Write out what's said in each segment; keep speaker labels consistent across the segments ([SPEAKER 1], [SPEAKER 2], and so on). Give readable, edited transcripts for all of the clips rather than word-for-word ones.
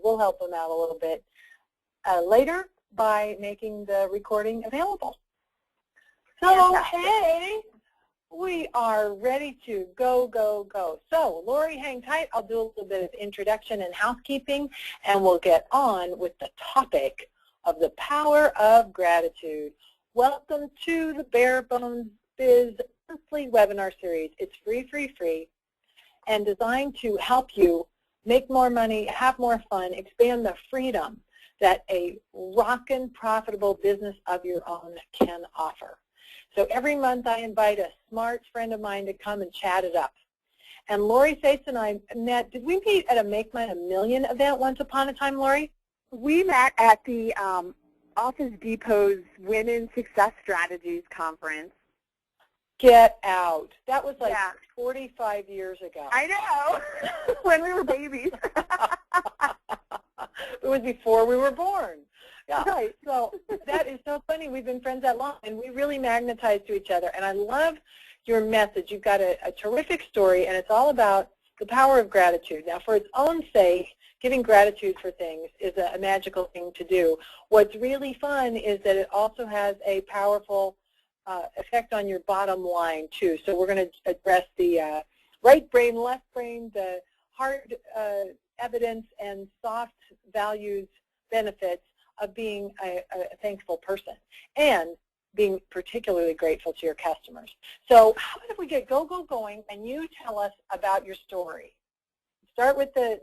[SPEAKER 1] we'll help them out a little bit later by making the recording available. So, hey, we are ready to go, go, go. So, Lori, hang tight. I'll do a little bit of introduction and housekeeping, and we'll get on with the topic of the power of gratitude. Welcome to the Bare Bones Biz monthly webinar series. It's free, and designed to help you make more money, have more fun, expand the freedom that a rockin' profitable business of your own can offer. So every month I invite a smart friend of mine to come and chat it up. And Lori Saitz and I met, did we meet at a Make Mine a Million event once upon a time, Lori?
[SPEAKER 2] We met at the Office Depot's Women's Success Strategies Conference.
[SPEAKER 1] Get out. That was like 45 years ago.
[SPEAKER 2] I know, when we were babies.
[SPEAKER 1] It was before we were born.
[SPEAKER 2] Yeah.
[SPEAKER 1] Right. So that is so funny. We've been friends that long, and we really magnetize to each other. And I love your message. You've got a terrific story, and it's all about the power of gratitude. Now, for its own sake, giving gratitude for things is a magical thing to do. What's really fun is that it also has a powerful effect on your bottom line, too. So we're going to address the right brain, left brain, the hard evidence and soft values benefits of being a thankful person and being particularly grateful to your customers. So how about if we get going and you tell us about your story? Start with the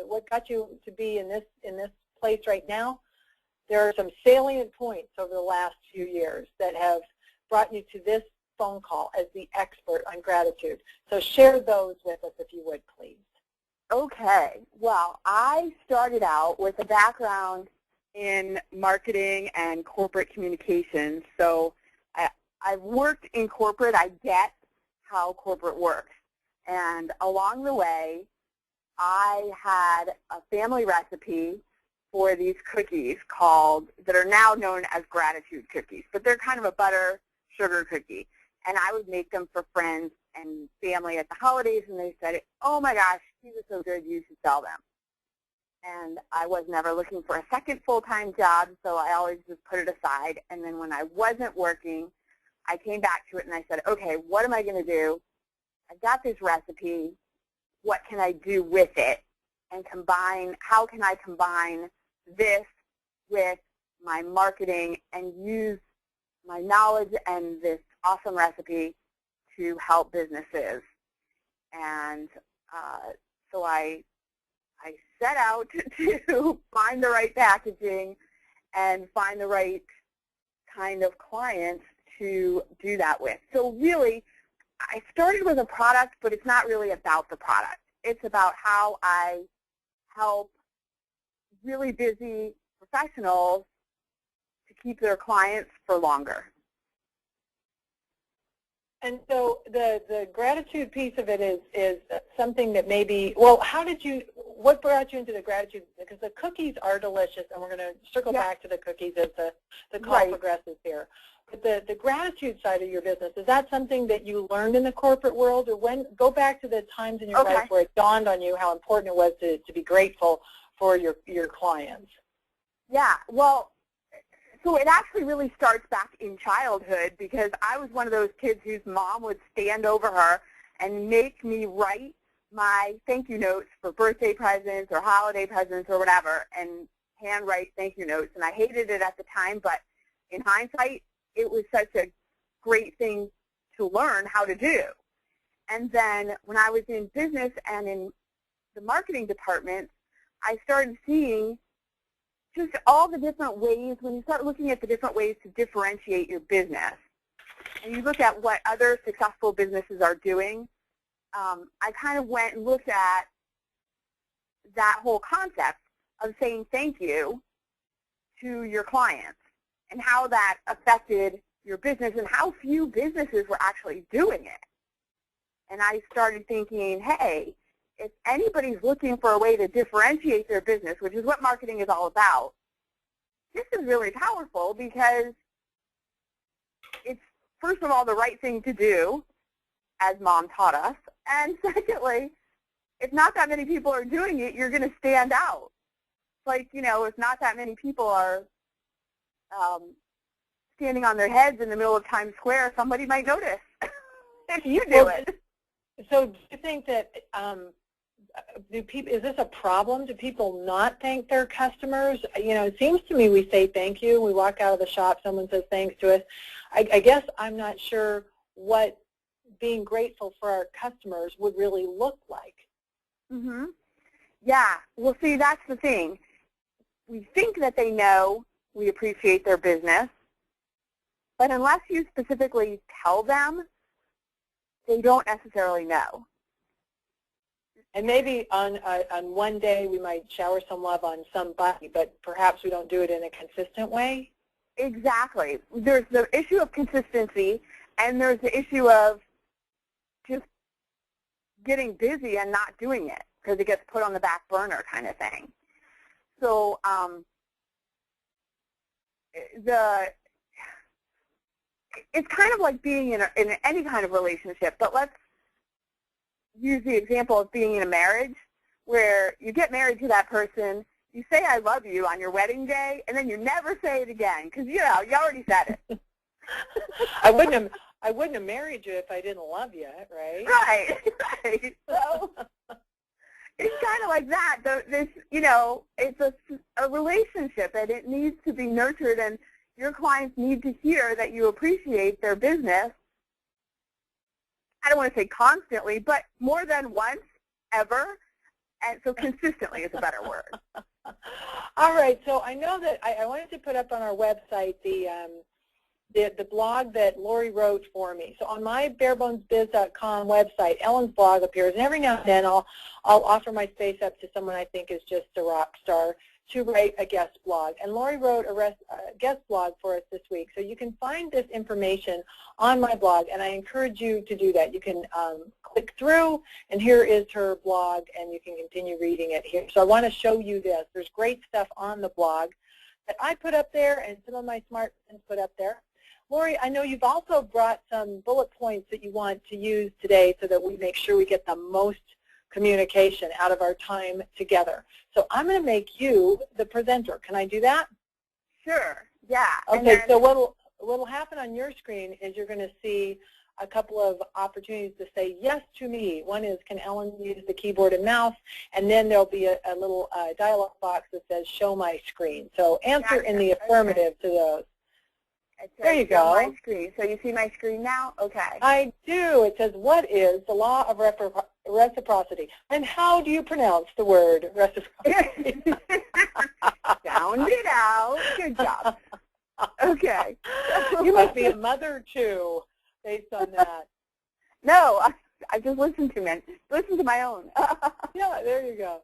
[SPEAKER 1] what got you to be in this place right now. There are some salient points over the last few years that have brought you to this phone call as the expert on gratitude. So share those with us if you would, please.
[SPEAKER 2] Okay. Well, I started out with a background in marketing and corporate communications. So I've worked in corporate. I get how corporate works. And along the way, I had a family recipe for these cookies that are now known as gratitude cookies, but they're kind of a butter sugar cookie. And I would make them for friends and family at the holidays, and they said, oh my gosh, these are so good, you should sell them. And I was never looking for a second full-time job, so I always just put it aside. And then when I wasn't working, I came back to it and I said, okay, what am I going to do? I've got this recipe. What can I do with it? And how can I combine this with my marketing and use my knowledge and this awesome recipe to help businesses? And so I set out to find the right packaging and find the right kind of clients to do that with. So really, I started with a product, but it's not really about the product. It's about how I help really busy professionals to keep their clients for longer.
[SPEAKER 1] And so the gratitude piece of it is something that maybe, well, what brought you into the gratitude? Because the cookies are delicious, and we're going to circle back to the cookies as the call progresses here. But the gratitude side of your business, is that something that you learned in the corporate world? Or go back to the times in your life where it dawned on you how important it was to be grateful for your clients?
[SPEAKER 2] Yeah, well, so it actually really starts back in childhood, because I was one of those kids whose mom would stand over her and make me write my thank you notes for birthday presents or holiday presents or whatever, and handwrite thank you notes. And I hated it at the time, but in hindsight, it was such a great thing to learn how to do. And then when I was in business and in the marketing department, I started seeing just all the different ways, when you start looking at the different ways to differentiate your business, and you look at what other successful businesses are doing, I kind of went and looked at that whole concept of saying thank you to your clients and how that affected your business and how few businesses were actually doing it. And I started thinking, hey, if anybody's looking for a way to differentiate their business, which is what marketing is all about, this is really powerful, because it's, first of all, the right thing to do, as Mom taught us, and secondly, if not that many people are doing it, you're going to stand out. like, if not that many people are standing on their heads in the middle of Times Square, somebody might notice if you do it.
[SPEAKER 1] So do you think that, is this a problem? Do people not thank their customers? It seems to me we say thank you. We walk out of the shop, someone says thanks to us. I guess I'm not sure what being grateful for our customers would really look like.
[SPEAKER 2] Mm-hmm. Yeah. Well, see, that's the thing. We think that they know we appreciate their business, but unless you specifically tell them, they don't necessarily know.
[SPEAKER 1] And maybe on one day we might shower some love on somebody, but perhaps we don't do it in a consistent way.
[SPEAKER 2] Exactly. There's the issue of consistency, and there's the issue of just getting busy and not doing it because it gets put on the back burner kind of thing. So it's kind of like being in any kind of relationship, but let's use the example of being in a marriage where you get married to that person, you say I love you on your wedding day, and then you never say it again because, you already said it.
[SPEAKER 1] I wouldn't have married you if I didn't love you, right?
[SPEAKER 2] Right. So it's kind of like that. It's a relationship, and it needs to be nurtured, and your clients need to hear that you appreciate their business. I don't want to say constantly, but more than once, ever, and so consistently is a better word.
[SPEAKER 1] All right, so I know that I wanted to put up on our website the blog that Lori wrote for me. So on my barebonesbiz.com website, Ellen's blog appears, and every now and then I'll offer my space up to someone I think is just a rock star to write a guest blog. And Lori wrote a guest blog for us this week. So you can find this information on my blog, and I encourage you to do that. You can click through, and here is her blog, and you can continue reading it here. So I want to show you this. There's great stuff on the blog that I put up there and some of my smart friends put up there. Lori, I know you've also brought some bullet points that you want to use today so that we make sure we get the most communication out of our time together. So I'm going to make you the presenter. Can I do that?
[SPEAKER 2] Sure. Yeah.
[SPEAKER 1] Okay. So what'll happen on your screen is you're going to see a couple of opportunities to say yes to me. One is, can Ellen use the keyboard and mouse? And then there'll be a little dialog box that says show my screen. So answer in the affirmative to those. There you go.
[SPEAKER 2] My screen. So you see my screen now? Okay.
[SPEAKER 1] I do. It says, what is the law of reciprocity? And how do you pronounce the word reciprocity?
[SPEAKER 2] Sound it out. Good job. Okay.
[SPEAKER 1] You must be a mother, too, based on that.
[SPEAKER 2] No, I just listened to my own.
[SPEAKER 1] Yeah, there you go.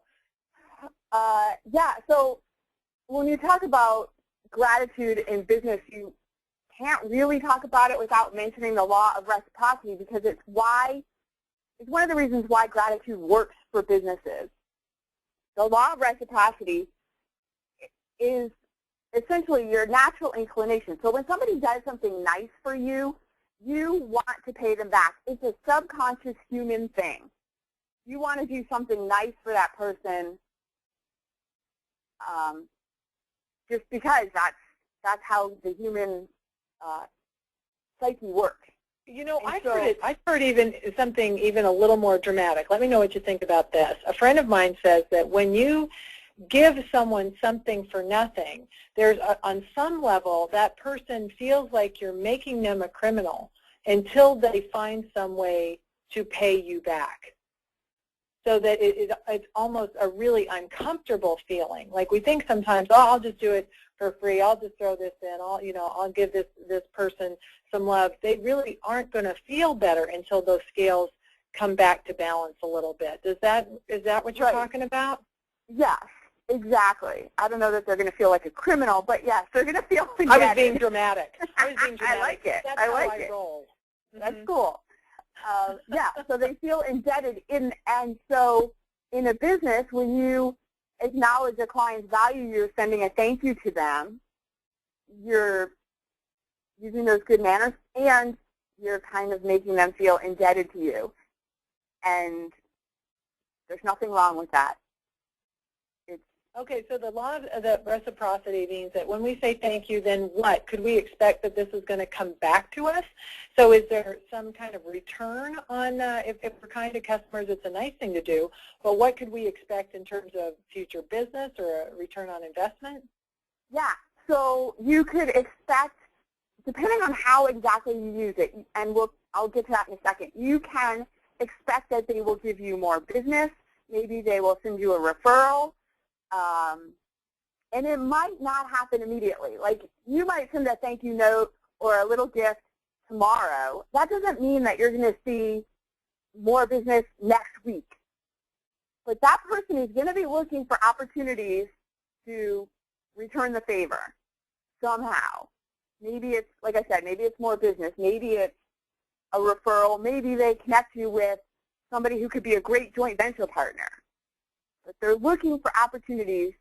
[SPEAKER 2] Yeah, so when you talk about gratitude in business, you can't really talk about it without mentioning the law of reciprocity, because it's one of the reasons why gratitude works for businesses. The law of reciprocity is essentially your natural inclination. So when somebody does something nice for you, you want to pay them back. It's a subconscious human thing. You want to do something nice for that person just because that's how the human psyche works.
[SPEAKER 1] I've heard even something even a little more dramatic. Let me know what you think about this. A friend of mine says that when you give someone something for nothing, there's on some level that person feels like you're making them a criminal until they find some way to pay you back. So that it's almost a really uncomfortable feeling. Like we think sometimes, oh, I'll just do it for free. I'll just throw this in. I'll give this person some love. They really aren't going to feel better until those scales come back to balance a little bit. Is that what you're talking about?
[SPEAKER 2] Yes, exactly. I don't know that they're going to feel like a criminal, but yes, they're going to feel
[SPEAKER 1] I was being dramatic. I
[SPEAKER 2] like it.
[SPEAKER 1] That's
[SPEAKER 2] I
[SPEAKER 1] how
[SPEAKER 2] like
[SPEAKER 1] I
[SPEAKER 2] it.
[SPEAKER 1] roll.
[SPEAKER 2] That's cool. Yeah, so they feel indebted. And so in a business, when you acknowledge a client's value, you're sending a thank you to them, you're using those good manners, and you're kind of making them feel indebted to you. And there's nothing wrong with that.
[SPEAKER 1] Okay, so the law of the reciprocity means that when we say thank you, then what? Could we expect that this is going to come back to us? So is there some kind of return on, if we're kind to customers, it's a nice thing to do, but what could we expect in terms of future business or a return on investment?
[SPEAKER 2] Yeah, so you could expect, depending on how exactly you use it, and I'll get to that in a second, you can expect that they will give you more business. Maybe they will send you a referral. And it might not happen immediately. Like, you might send a thank you note or a little gift tomorrow. That doesn't mean that you're going to see more business next week. But that person is going to be looking for opportunities to return the favor somehow. Maybe it's, like I said, maybe it's more business. Maybe it's a referral. Maybe they connect you with somebody who could be a great joint venture partner. But they're looking for opportunities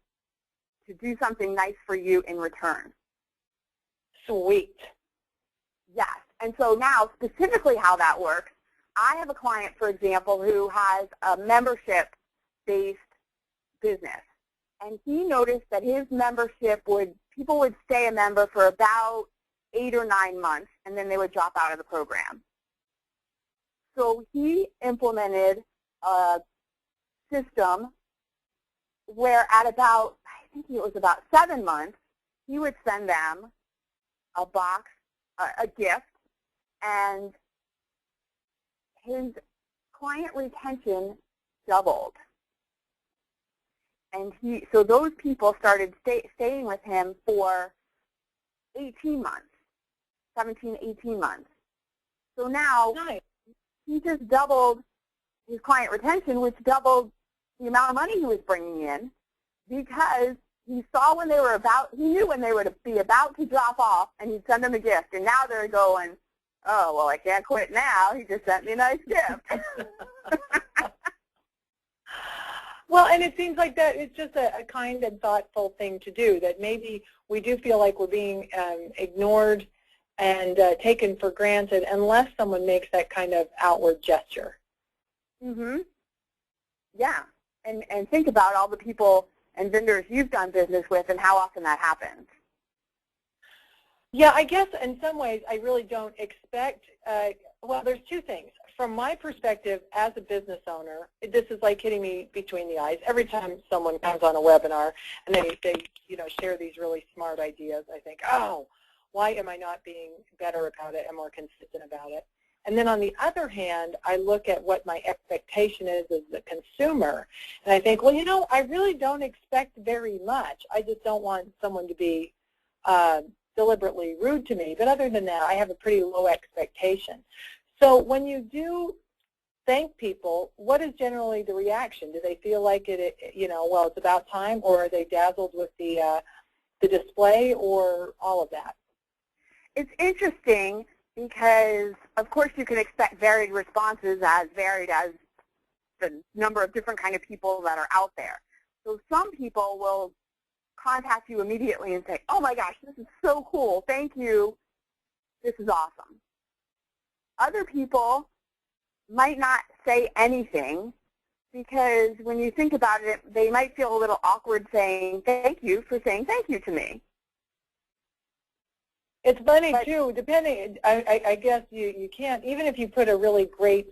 [SPEAKER 2] to do something nice for you in return.
[SPEAKER 1] Sweet.
[SPEAKER 2] Yes. And so now, specifically how that works, I have a client, for example, who has a membership-based business. And he noticed that his membership people would stay a member for about 8 or 9 months, and then they would drop out of the program. So he implemented a system where at about, I think it was about 7 months, he would send them a box, a gift, and his client retention doubled. And so those people started staying with him for 18 months, 17, 18 months. So now he just doubled his client retention, which doubled the amount of money he was bringing in, because he saw when they were he knew when they would be about to drop off, and he'd send them a gift. And now they're going, oh, well, I can't quit now. He just sent me a nice gift.
[SPEAKER 1] Well, and it seems like that it's just a kind and thoughtful thing to do, that maybe we do feel like we're being ignored and taken for granted unless someone makes that kind of outward gesture.
[SPEAKER 2] Mm-hmm. Yeah. And think about all the people and vendors you've done business with and how often that happens.
[SPEAKER 1] Yeah, I guess in some ways I really don't expect, well, there's two things. From my perspective as a business owner, this is like hitting me between the eyes. Every time someone comes on a webinar and they share these really smart ideas, I think, oh, why am I not being better about it and more consistent about it? And then on the other hand, I look at what my expectation is as a consumer, and I think, well, I really don't expect very much. I just don't want someone to be deliberately rude to me. But other than that, I have a pretty low expectation. So when you do thank people, what is generally the reaction? Do they feel like well, it's about time, or are they dazzled with the display, or all of that?
[SPEAKER 2] It's interesting because, of course, you can expect varied responses, as varied as the number of different kind of people that are out there. So some people will contact you immediately and say, oh my gosh, this is so cool, thank you, this is awesome. Other people might not say anything because when you think about it, they might feel a little awkward saying thank you for saying thank you to me.
[SPEAKER 1] It's funny, too, depending, I guess you can't, even if you put a really great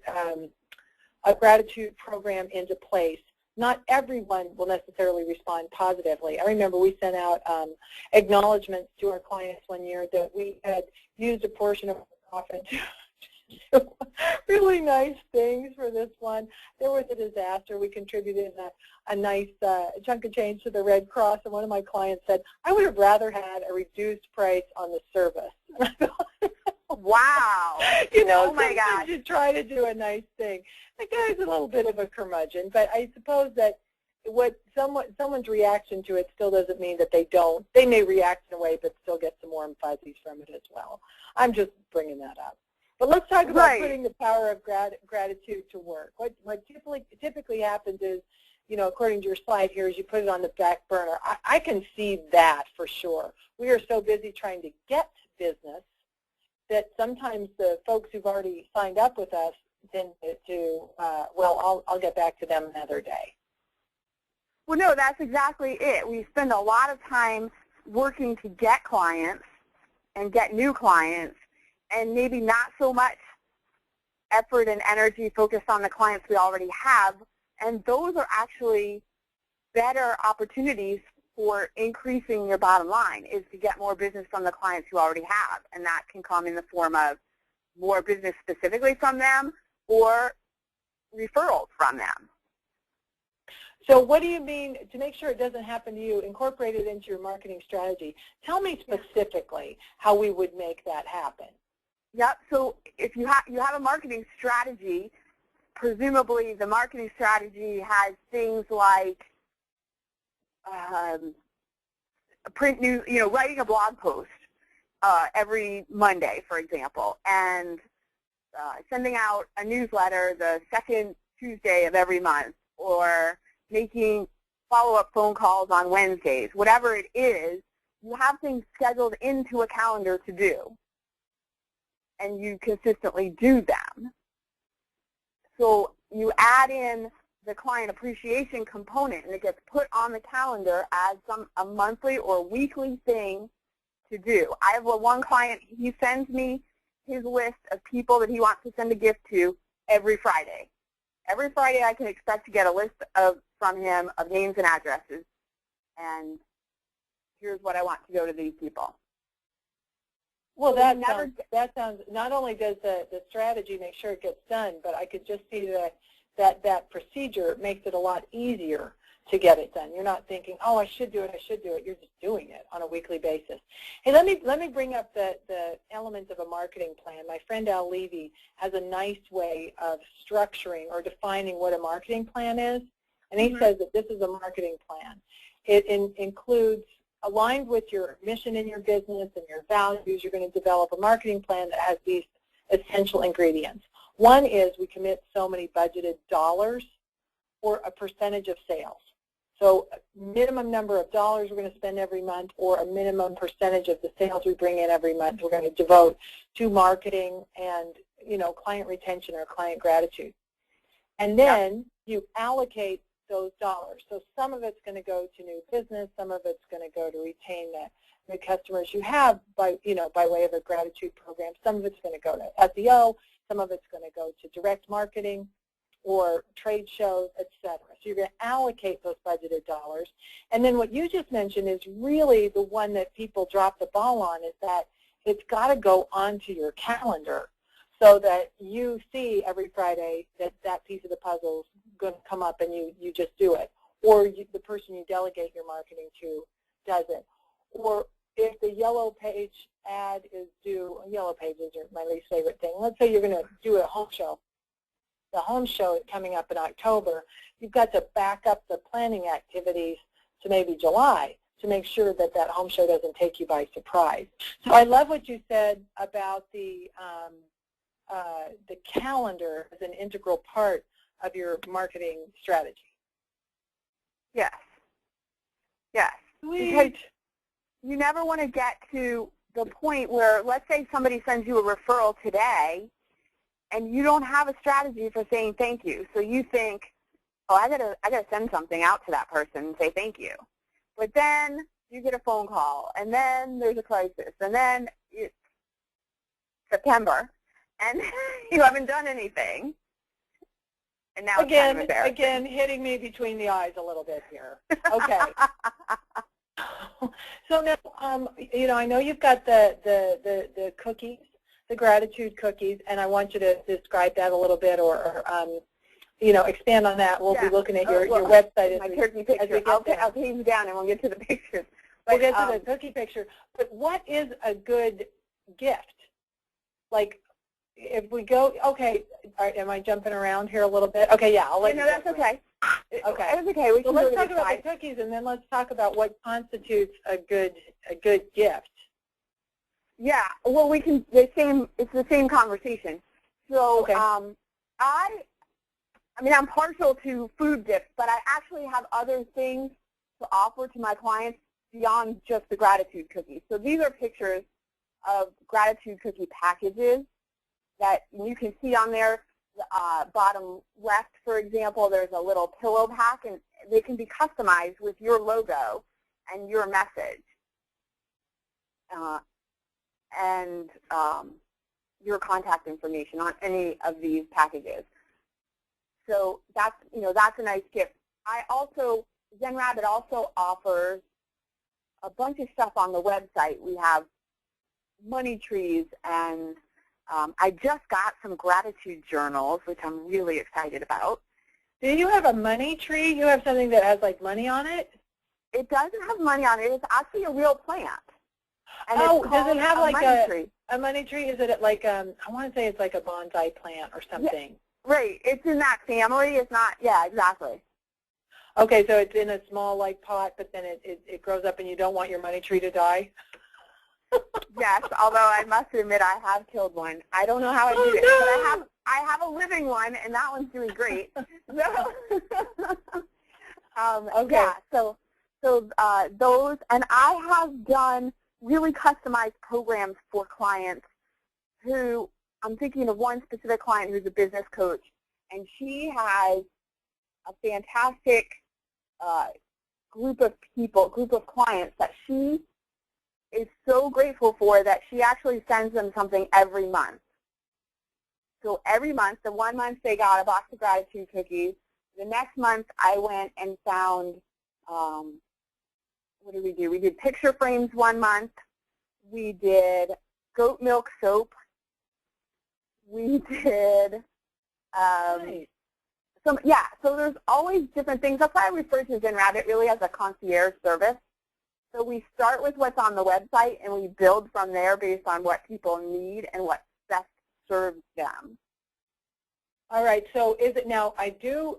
[SPEAKER 1] a gratitude program into place, not everyone will necessarily respond positively. I remember we sent out acknowledgments to our clients one year that we had used a portion of our profit to do really nice things for this one. There was a disaster. We contributed a nice chunk of change to the Red Cross, and one of my clients said, I would have rather had a reduced price on the service.
[SPEAKER 2] Wow.
[SPEAKER 1] Oh my gosh. You try to do a nice thing. The guy's a little bit of a curmudgeon, but I suppose that someone's reaction to it still doesn't mean that they don't. They may react in a way but still get some warm fuzzies from it as well. I'm just bringing that up. But let's talk about putting the power of gratitude to work. What typically happens is, according to your slide here, is you put it on the back burner. I can see that for sure. We are so busy trying to get business that sometimes the folks who've already signed up with us tend to, well, I'll get back to them another day.
[SPEAKER 2] Well, no, that's exactly it. We spend a lot of time working to get clients and get new clients, and maybe not so much effort and energy focused on the clients we already have, and those are actually better opportunities for increasing your bottom line, is to get more business from the clients you already have, and that can come in the form of more business specifically from them or referrals from them.
[SPEAKER 1] So what do you mean, to make sure it doesn't happen to you, incorporate it into your marketing strategy? Tell me specifically how we would make that happen.
[SPEAKER 2] Yep, so if you have a marketing strategy, presumably the marketing strategy has things like print news, writing a blog post every Monday, for example, and sending out a newsletter the second Tuesday of every month, or making follow-up phone calls on Wednesdays. Whatever it is, you have things scheduled into a calendar to do, and you consistently do them. So you add in the client appreciation component, and it gets put on the calendar as a monthly or weekly thing to do. I have one client, he sends me his list of people that he wants to send a gift to every Friday. Every Friday I can expect to get a list from him of names and addresses, and here's what I want to go to these people.
[SPEAKER 1] Well, that sounds, not only does the strategy make sure it gets done, but I could just see that procedure makes it a lot easier to get it done. You're not thinking, oh, I should do it. You're just doing it on a weekly basis. Hey, let me bring up the elements of a marketing plan. My friend Al Levy has a nice way of structuring or defining what a marketing plan is, and he says that this is a marketing plan. It includes, aligned with your mission in your business and your values, you're going to develop a marketing plan that has these essential ingredients. One is we commit so many budgeted dollars or a percentage of sales. So a minimum number of dollars we're going to spend every month, or a minimum percentage of the sales we bring in every month we're going to devote to marketing and, client retention or client gratitude. And then you allocate those dollars. So some of it's going to go to new business, some of it's going to go to retain the customers you have by way of a gratitude program. Some of it's going to go to SEO, some of it's going to go to direct marketing or trade shows, etc. So you're going to allocate those budgeted dollars. And then what you just mentioned is really the one that people drop the ball on, is that it's got to go onto your calendar so that you see every Friday that piece of the puzzle is going to come up and you just do it. Or the person you delegate your marketing to does it. Or if the yellow page ad is due, yellow pages are my least favorite thing. Let's say you're going to do a home show. The home show is coming up in October. You've got to back up the planning activities to maybe July to make sure that home show doesn't take you by surprise. So I love what you said about the calendar as an integral part of your marketing strategy.
[SPEAKER 2] Yes. Yes.
[SPEAKER 1] Sweet.
[SPEAKER 2] Because you never want to get to the point where, let's say somebody sends you a referral today, and you don't have a strategy for saying thank you. So you think, oh, I gotta send something out to that person and say thank you. But then you get a phone call, and then there's a crisis, and then it's September, and you haven't done anything. And now it's kind of embarrassing. Again,
[SPEAKER 1] hitting me between the eyes a little bit here. Okay. So now, I know you've got the cookies, the gratitude cookies, and I want you to describe that a little bit, or expand on that. We'll be looking at your website
[SPEAKER 2] as turkey picture. I'll take you down, and we'll get to the pictures.
[SPEAKER 1] We'll get to the cookie picture. But what is a good gift? Like, if we go, okay, am I jumping around here a little bit? Okay, yeah, I'll let you.
[SPEAKER 2] No, that's okay.
[SPEAKER 1] Okay.
[SPEAKER 2] That's okay. We can
[SPEAKER 1] let's talk about the cookies, and then let's talk about what constitutes a good gift.
[SPEAKER 2] Yeah. Well, it's the same conversation. So,
[SPEAKER 1] okay.
[SPEAKER 2] I'm partial to food gifts, but I actually have other things to offer to my clients beyond just the gratitude cookies. So these are pictures of gratitude cookie packages that you can see on there. Bottom left, for example, there's a little pillow pack, and they can be customized with your logo and your message and your contact information on any of these packages. So that's, that's a nice gift. ZenRabbit also offers a bunch of stuff on the website. We have money trees, and I just got some gratitude journals, which I'm really excited about.
[SPEAKER 1] Do you have a money tree? You have something that has like money on it?
[SPEAKER 2] It doesn't have money on it. It's actually a real plant. And
[SPEAKER 1] does it have like
[SPEAKER 2] a
[SPEAKER 1] money tree? Is it like, I want to say it's like a bonsai plant or something.
[SPEAKER 2] Yeah, right. It's in that family. It's not, yeah, exactly.
[SPEAKER 1] Okay, so it's in a small like pot, but then it grows up and you don't want your money tree to die?
[SPEAKER 2] Yes, although I must admit I have killed one. I don't know how I did it, but I have a living one, and that one's doing great.
[SPEAKER 1] Okay.
[SPEAKER 2] Yeah, so those, and I have done really customized programs for clients who, I'm thinking of one specific client who's a business coach, and she has a fantastic group of clients that she is so grateful for that she actually sends them something every month. So every month, the one month they got a box of gratitude cookies. The next month I went and found, what did we do? We did picture frames one month. We did goat milk soap. We did,
[SPEAKER 1] Nice.
[SPEAKER 2] so there's always different things. That's why I refer to ZenRabbit really as a concierge service. So we start with what's on the website, and we build from there based on what people need and what best serves them.
[SPEAKER 1] All right. So is it now? I do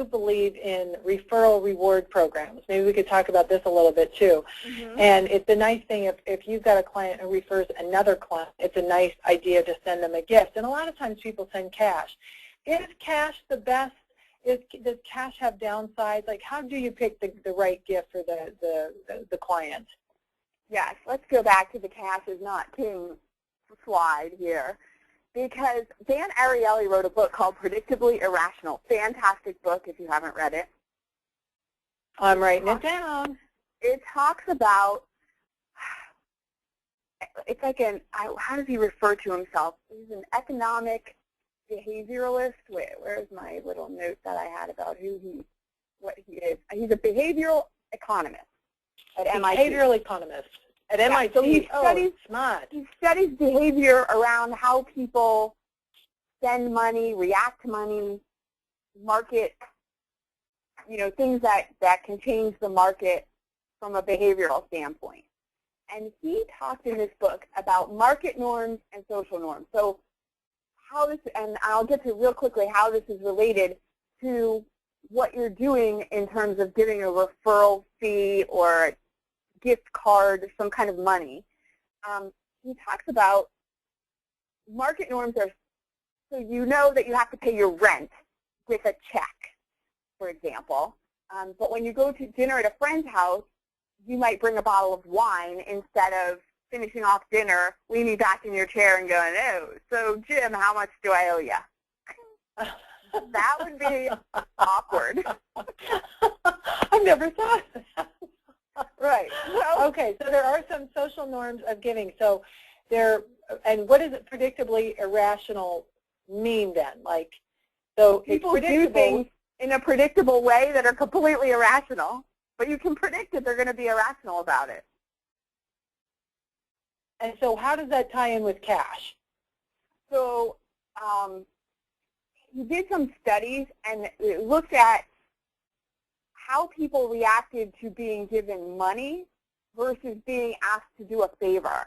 [SPEAKER 1] believe in referral reward programs. Maybe we could talk about this a little bit too.
[SPEAKER 2] Mm-hmm.
[SPEAKER 1] And it's a nice thing if you've got a client who refers another client. It's a nice idea to send them a gift. And a lot of times people send cash. Is cash the best? Does cash have downsides? Like, how do you pick the right gift for the client?
[SPEAKER 2] Yes, let's go back to the cash is not king slide here. Because Dan Ariely wrote a book called Predictably Irrational. Fantastic book if you haven't read it.
[SPEAKER 1] I'm writing it down.
[SPEAKER 2] It talks about, it's like how does he refer to himself? He's an economic behavioralist. Wait, where's my little note that I had about what he is? He's a behavioral economist at MIT.
[SPEAKER 1] Behavioral economist at MIT.
[SPEAKER 2] So he studies,
[SPEAKER 1] smart.
[SPEAKER 2] He studies behavior around how people spend money, react to money, market, things that can change the market from a behavioral standpoint. And he talked in this book about market norms and social norms. So how this, and I'll get to real quickly how this is related to what you're doing in terms of giving a referral fee or a gift card, some kind of money. He talks about market norms are, so you know that you have to pay your rent with a check, for example. But when you go to dinner at a friend's house, you might bring a bottle of wine instead of finishing off dinner, leaning back in your chair and going, oh, so Jim, how much do I owe you? That would be awkward.
[SPEAKER 1] I've never thought of that.
[SPEAKER 2] Right.
[SPEAKER 1] Okay, so there are some social norms of giving. So and what does it predictably irrational mean then? Like, so
[SPEAKER 2] people do things in a predictable way that are completely irrational, but you can predict that they're going to be irrational about it.
[SPEAKER 1] And so how does that tie in with cash?
[SPEAKER 2] So he did some studies and looked at how people reacted to being given money versus being asked to do a favor.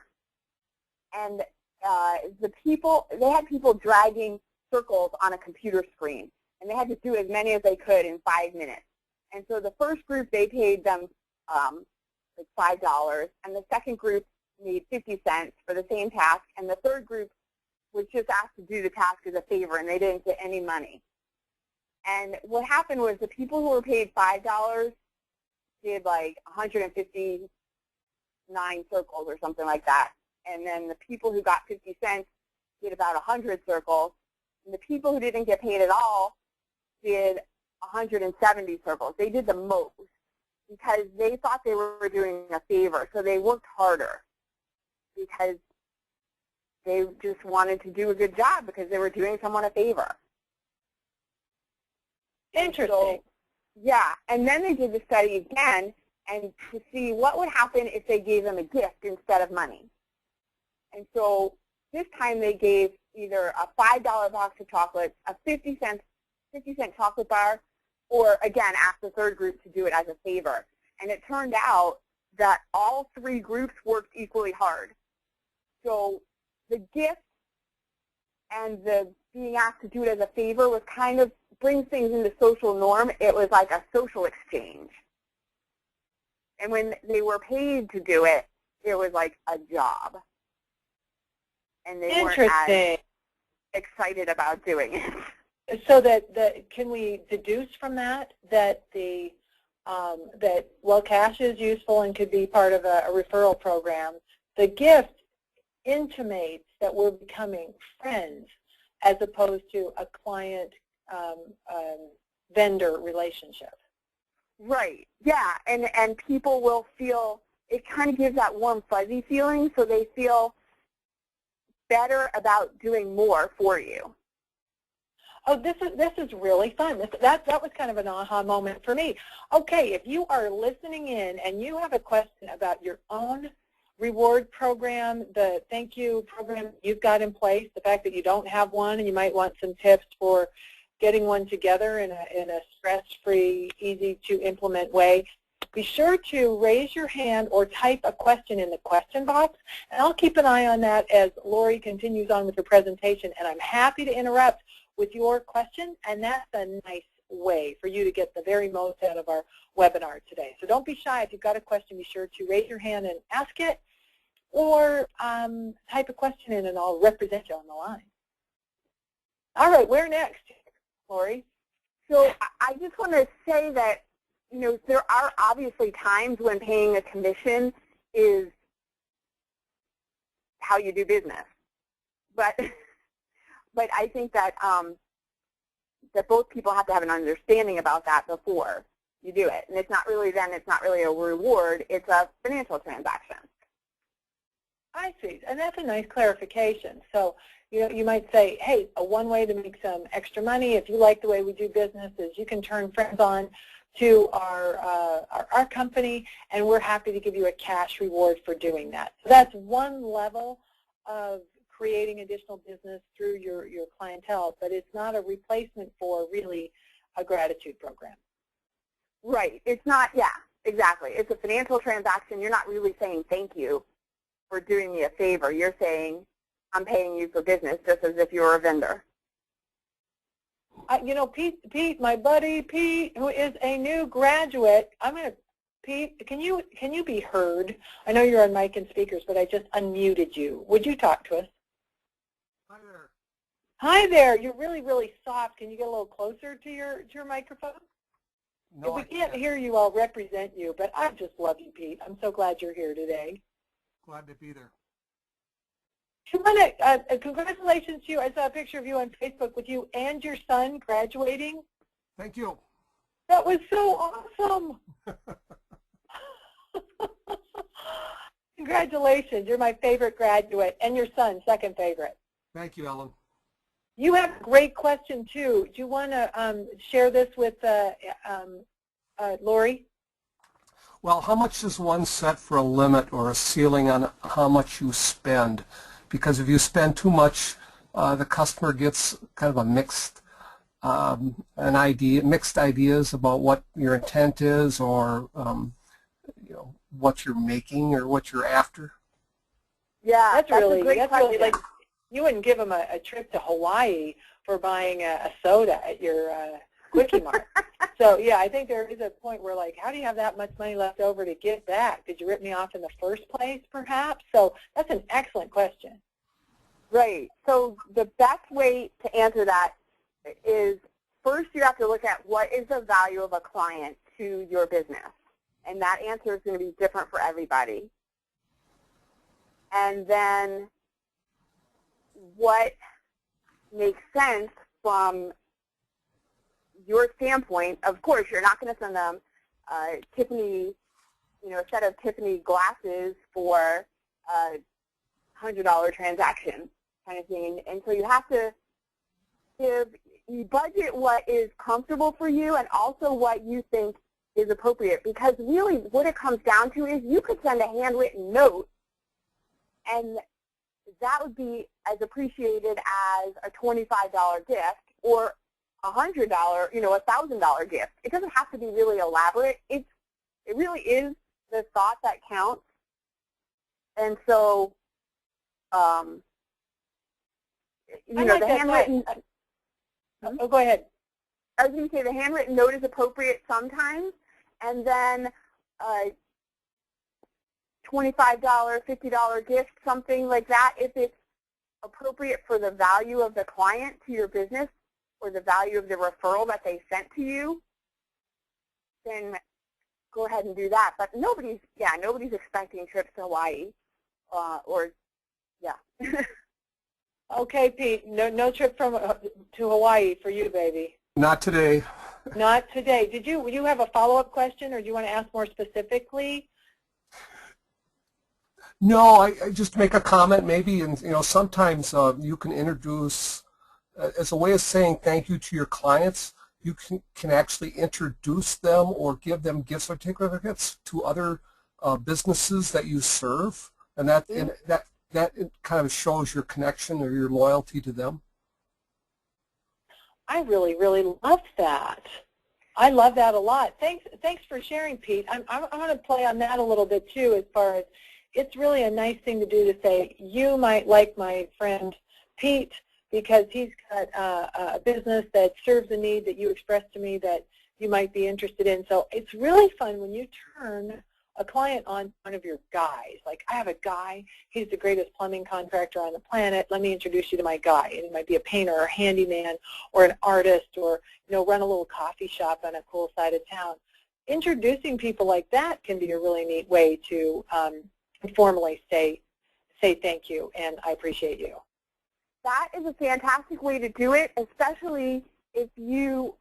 [SPEAKER 2] And they had people dragging circles on a computer screen, and they had to do as many as they could in 5 minutes. And so the first group, they paid them like $5, and the second group made 50 cents for the same task, and the third group was just asked to do the task as a favor, and they didn't get any money. And what happened was the people who were paid $5 did like 159 circles or something like that. And then the people who got 50 cents did about 100 circles. And the people who didn't get paid at all did 170 circles. They did the most because they thought they were doing a favor. So they worked harder because they just wanted to do a good job because they were doing someone a favor.
[SPEAKER 1] Interesting.
[SPEAKER 2] So, yeah, and then they did the study again and to see what would happen if they gave them a gift instead of money. And so this time they gave either a $5 box of chocolates, a 50-cent chocolate bar, or again, asked the third group to do it as a favor. And it turned out that all three groups worked equally hard. So the gift and the being asked to do it as a favor was kind of brings things into social norm. It was like a social exchange. And when they were paid to do it, it was like a job. And they weren't as excited about doing it.
[SPEAKER 1] So can we deduce from that that while cash is useful and could be part of a referral program, the gift intimates that we're becoming friends as opposed to a client-vendor relationship.
[SPEAKER 2] Right. Yeah. And people will feel, it kind of gives that warm fuzzy feeling, so they feel better about doing more for you.
[SPEAKER 1] Oh, this is really fun. That was kind of an aha moment for me. Okay, if you are listening in and you have a question about your own reward program, the thank you program you've got in place, the fact that you don't have one and you might want some tips for getting one together in a stress-free, easy-to-implement way, be sure to raise your hand or type a question in the question box, and I'll keep an eye on that as Lori continues on with her presentation, and I'm happy to interrupt with your question, and that's a nice way for you to get the very most out of our webinar today. So don't be shy. If you've got a question, be sure to raise your hand and ask it, or type a question in and I'll represent you on the line. All right, where next, Lori?
[SPEAKER 2] So I just want to say that, you know, there are obviously times when paying a commission is how you do business. But I think that that both people have to have an understanding about that before you do it. And it's not really a reward, it's a financial transaction.
[SPEAKER 1] I see, and that's a nice clarification. So, you know, you might say, hey, one way to make some extra money, if you like the way we do business, is you can turn friends on to our company, and we're happy to give you a cash reward for doing that. So that's one level of creating additional business through your clientele, but it's not a replacement for really a gratitude program.
[SPEAKER 2] Right. It's not, yeah, exactly. It's a financial transaction. You're not really saying thank you for doing me a favor. You're saying I'm paying you for business just as if you were a vendor.
[SPEAKER 1] You know, Pete, my buddy Pete, who is a new graduate, Pete, can you be heard? I know you're on mic and speakers, but I just unmuted you. Would you talk to us?
[SPEAKER 3] Hi there.
[SPEAKER 1] Hi there. You're really, really soft. Can you get a little closer to your microphone?
[SPEAKER 3] No,
[SPEAKER 1] if we can't hear you, I'll represent you, but I just love you, Pete. I'm so glad you're here today.
[SPEAKER 3] Glad to be there.
[SPEAKER 1] Congratulations to you. I saw a picture of you on Facebook with you and your son graduating.
[SPEAKER 3] Thank you.
[SPEAKER 1] That was so awesome. Congratulations. You're my favorite graduate, and your son, second favorite.
[SPEAKER 3] Thank you, Ellen.
[SPEAKER 1] You have a great question, too. Do you want to share this with Lori?
[SPEAKER 3] Well, how much does one set for a limit or a ceiling on how much you spend? Because if you spend too much, the customer gets kind of a mixed ideas about what your intent is, or you know, what you're making or what you're after.
[SPEAKER 2] Yeah,
[SPEAKER 1] that's really
[SPEAKER 2] like,
[SPEAKER 1] you wouldn't give them a trip to Hawaii for buying a soda at your Quickie Mart. So yeah, I think there is a point where, like, how do you have that much money left over to give back? Did you rip me off in the first place, perhaps? So that's an excellent question.
[SPEAKER 2] Right. So the best way to answer that is, first you have to look at what is the value of a client to your business. And that answer is going to be different for everybody. And then what makes sense from your standpoint, of course, you're not going to send them Tiffany, a set of Tiffany glasses for a $100 transaction kind of thing. And so you have to you budget what is comfortable for you and also what you think is appropriate, because really what it comes down to is you could send a handwritten note and that would be as appreciated as a $25 gift or $100, $1,000 gift. It doesn't have to be really elaborate. It really is the thought that counts. And so, the handwritten.
[SPEAKER 1] Oh, go ahead.
[SPEAKER 2] I was going to say the handwritten note is appropriate sometimes, and then $25, $50 gift, something like that, if it's appropriate for the value of the client to your business or the value of the referral that they sent to you, then go ahead and do that. But nobody's expecting trips to Hawaii,
[SPEAKER 1] Okay, Pete, no trip to Hawaii for you, baby.
[SPEAKER 3] Not today.
[SPEAKER 1] Not today. Did you have a follow-up question, or do you want to ask more specifically?
[SPEAKER 3] No, I just make a comment maybe, and sometimes you can introduce, as a way of saying thank you to your clients, you can actually introduce them or give them gift certificates to other businesses that you serve, and that kind of shows your connection or your loyalty to them.
[SPEAKER 1] I really, really love that. I love that a lot. Thanks for sharing, Pete. I'm going to play on that a little bit too, as far as it's really a nice thing to do to say, you might like my friend Pete because he's got a business that serves a need that you expressed to me that you might be interested in. So it's really fun when you turn a client on one of your guys. Like, I have a guy, he's the greatest plumbing contractor on the planet. Let me introduce you to my guy. And he might be a painter or a handyman or an artist or, run a little coffee shop on a cool side of town. Introducing people like that can be a really neat way to informally say thank you and I appreciate you.
[SPEAKER 2] That is a fantastic way to do it, especially if you,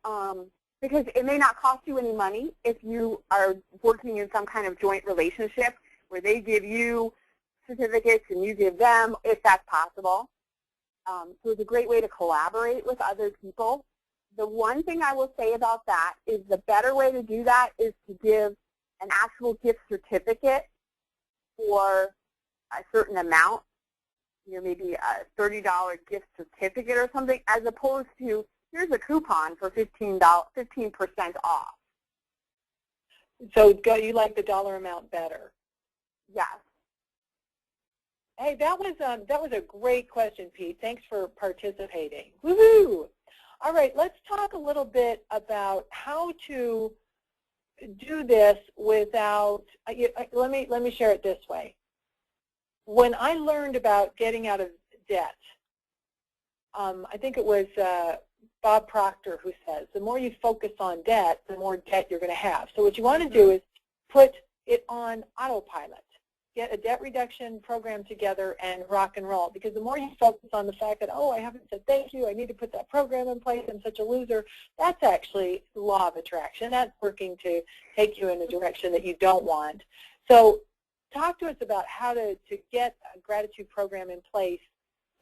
[SPEAKER 2] because it may not cost you any money if you are working in some kind of joint relationship where they give you certificates and you give them, if that's possible. So it's a great way to collaborate with other people. The one thing I will say about that is the better way to do that is to give an actual gift certificate for a certain amount, maybe a $30 gift certificate or something, as opposed to here's a coupon for 15% off.
[SPEAKER 1] So you like the dollar amount better?
[SPEAKER 2] Yes.
[SPEAKER 1] Hey, that was a great question, Pete. Thanks for participating. Woohoo! All right, let's talk a little bit about how to do this without. Let me share it this way. When I learned about getting out of debt, I think it was Bob Proctor who says, the more you focus on debt, the more debt you're going to have. So what you want to do is put it on autopilot. Get a debt reduction program together and rock and roll. Because the more you focus on the fact that, oh, I haven't said thank you, I need to put that program in place, I'm such a loser, that's actually the law of attraction. That's working to take you in a direction that you don't want. So talk to us about how to get a gratitude program in place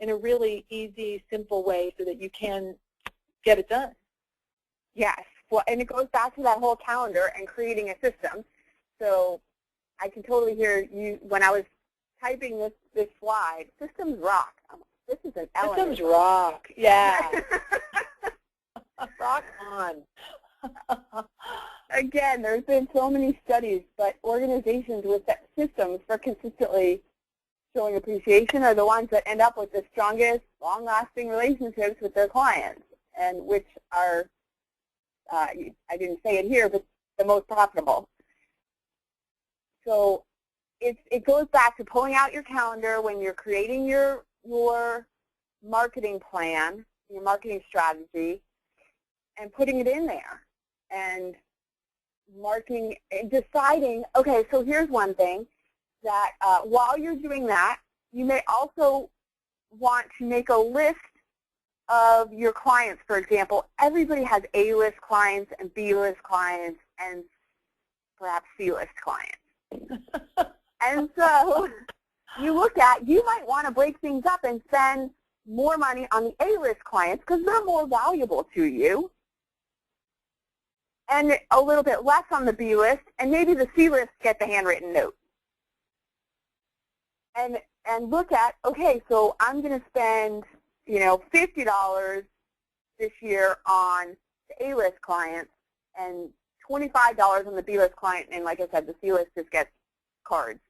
[SPEAKER 1] in a really easy, simple way so that you can get it done.
[SPEAKER 2] Yes. Well, and it goes back to that whole calendar and creating a system. So I can totally hear you when I was typing this slide. Systems rock. This is an element.
[SPEAKER 1] Systems rock. Yeah. Rock on.
[SPEAKER 2] Again, there's been so many studies, but organizations with systems for consistently showing appreciation are the ones that end up with the strongest, long-lasting relationships with their clients, and which are, I didn't say it here, but the most profitable. So it goes back to pulling out your calendar when you're creating your marketing plan, your marketing strategy, and putting it in there. And marking, deciding, okay, so here's one thing, that while you're doing that, you may also want to make a list of your clients, for example, everybody has A-list clients and B-list clients and perhaps C-list clients. And so you might want to break things up and spend more money on the A-list clients because they're more valuable to you, and a little bit less on the B-list, and maybe the C-list get the handwritten note. And look at, okay, so I'm going to spend, $50 this year on the A-list clients and $25 on the B-list client, and like I said, the C-list just gets cards.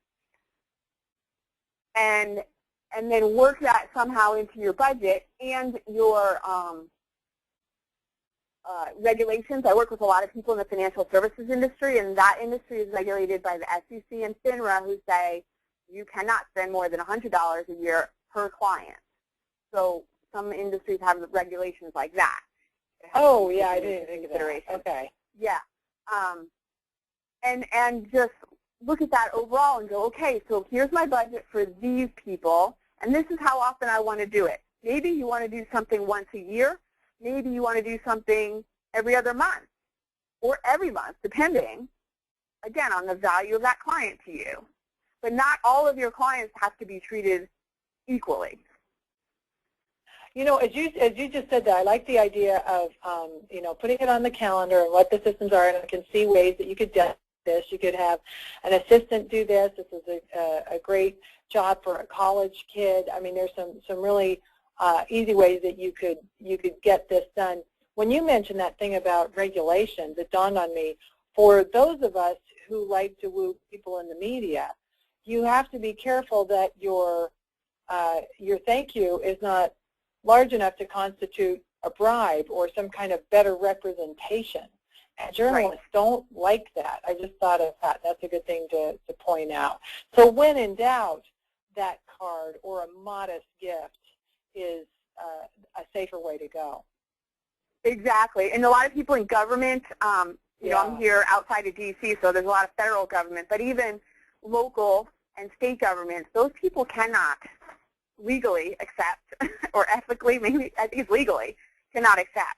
[SPEAKER 2] And then work that somehow into your budget and your regulations. I work with a lot of people in the financial services industry, and that industry is regulated by the SEC and FINRA, who say you cannot spend more than $100 a year per client. So some industries have regulations like that.
[SPEAKER 1] Oh, yeah, I didn't think of that. Okay.
[SPEAKER 2] Yeah. And just look at that overall and go, okay, so here's my budget for these people, and this is how often I want to do it. Maybe you want to do something once a year. Maybe you want to do something every other month or every month, depending, again, on the value of that client to you. But not all of your clients have to be treated equally.
[SPEAKER 1] As you just said that, I like the idea of, putting it on the calendar and what the systems are, and I can see ways that you could do this. You could have an assistant do this. This is a great job for a college kid. I mean, there's some really easy ways that you could get this done. When you mentioned that thing about regulations, it dawned on me, for those of us who like to woo people in the media, you have to be careful that your thank you is not large enough to constitute a bribe or some kind of better representation. And journalists don't like that. I just thought of that. That's a good thing to point out. So when in doubt, that card or a modest gift is a safer way to go.
[SPEAKER 2] Exactly. And a lot of people in government, I'm here outside of D.C., so there's a lot of federal government, but even local and state governments, those people cannot legally accept, or ethically, maybe I think it's legally, cannot accept.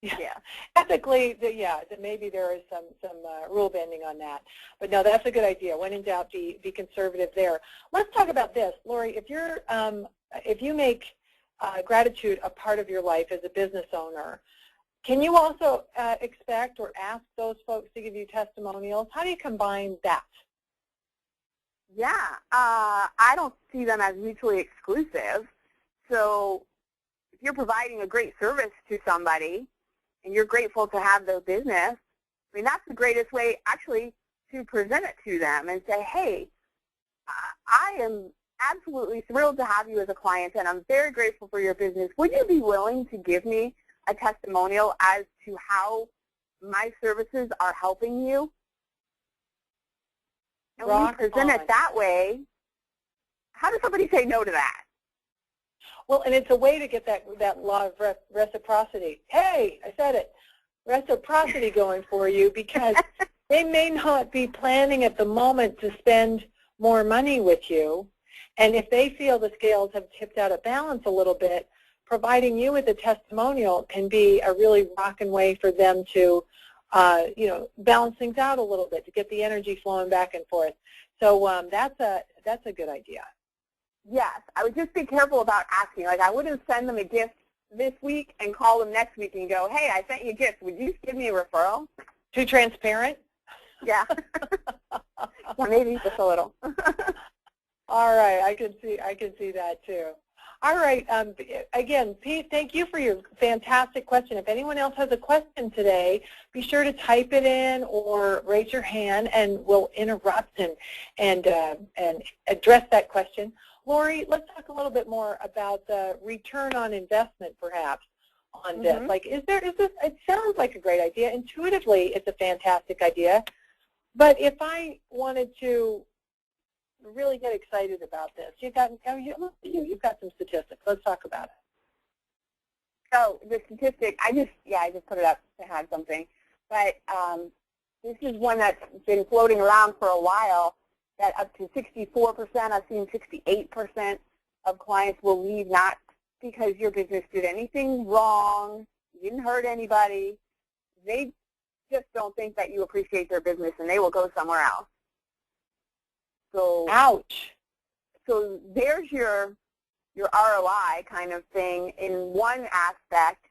[SPEAKER 1] Yeah. Ethically, maybe there is some rule bending on that. But no, that's a good idea. When in doubt, be conservative there. Let's talk about this, Lori. If you make gratitude a part of your life as a business owner, can you also expect or ask those folks to give you testimonials? How do you combine that?
[SPEAKER 2] Yeah, I don't see them as mutually exclusive. So if you're providing a great service to somebody and you're grateful to have their business, I mean, that's the greatest way actually to present it to them and say, hey, I am absolutely thrilled to have you as a client, and I'm very grateful for your business. Would you be willing to give me a testimonial as to how my services are helping you? And when you present it that way, how does somebody say no to that?
[SPEAKER 1] Well, and it's a way to get that law of reciprocity. Hey, I said it. Reciprocity going for you, because they may not be planning at the moment to spend more money with you. And if they feel the scales have tipped out of balance a little bit, providing you with a testimonial can be a really rocking way for them to balance things out a little bit, to get the energy flowing back and forth. So that's a good idea.
[SPEAKER 2] Yes, I would just be careful about asking. Like, I wouldn't send them a gift this week and call them next week and go, hey, I sent you a gift. Would you give me a referral?
[SPEAKER 1] Too transparent?
[SPEAKER 2] Yeah. Yeah, maybe just a little.
[SPEAKER 1] All right, I can see that too. All right, again, Pete, thank you for your fantastic question. If anyone else has a question today, be sure to type it in or raise your hand, and we'll interrupt and address that question. Lori, let's talk a little bit more about the return on investment, perhaps, on this. Like, is this? It sounds like a great idea. Intuitively, it's a fantastic idea. But if I wanted to really get excited about this, you've got some statistics. Let's talk about it.
[SPEAKER 2] So the statistic, I just put it up to have something. But this is one that's been floating around for a while, that up to 64%, I've seen 68% of clients will leave not because your business did anything wrong, you didn't hurt anybody. They just don't think that you appreciate their business, and they will go somewhere else. So,
[SPEAKER 1] ouch.
[SPEAKER 2] So there's your ROI kind of thing in one aspect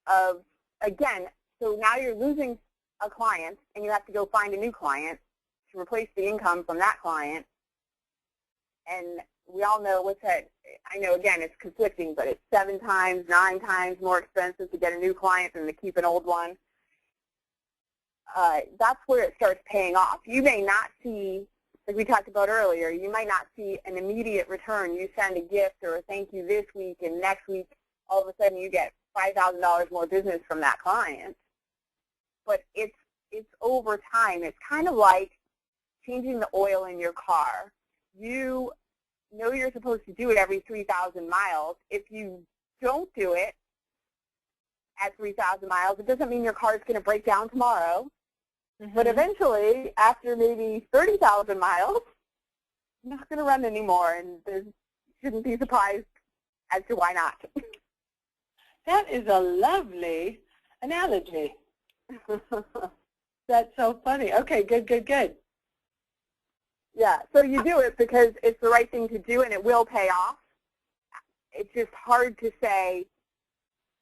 [SPEAKER 2] of, again, so now you're losing a client, and you have to go find a new client to replace the income from that client. And we all know what's that, I know, again, it's conflicting, but it's 7 times, 9 times more expensive to get a new client than to keep an old one. That's where it starts paying off. You may not see, like we talked about earlier, you might not see an immediate return. You send a gift or a thank you this week, and next week, all of a sudden, you get $5,000 more business from that client. But it's over time. It's kind of like changing the oil in your car. You know you're supposed to do it every 3,000 miles. If you don't do it at 3,000 miles, it doesn't mean your car is going to break down tomorrow. Mm-hmm. But eventually, after maybe 30,000 miles, it's not going to run anymore, and you shouldn't be surprised as to why not.
[SPEAKER 1] That is a lovely analogy. That's so funny. Okay, good, good, good.
[SPEAKER 2] Yeah, so you do it because it's the right thing to do, and it will pay off. It's just hard to say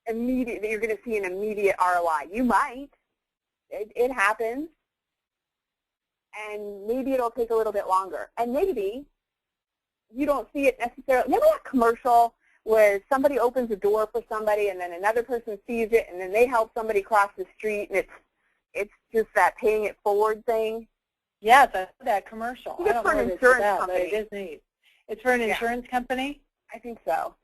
[SPEAKER 2] immediate that you're going to see an immediate ROI. You might. It happens. And maybe it'll take a little bit longer. And maybe you don't see it necessarily. Remember that commercial where somebody opens a door for somebody and then another person sees it and then they help somebody cross the street, and it's just that paying it forward thing?
[SPEAKER 1] Yes, I know that commercial.
[SPEAKER 2] I don't know what it's about,
[SPEAKER 1] but it is neat. It's for an insurance company?
[SPEAKER 2] I think so.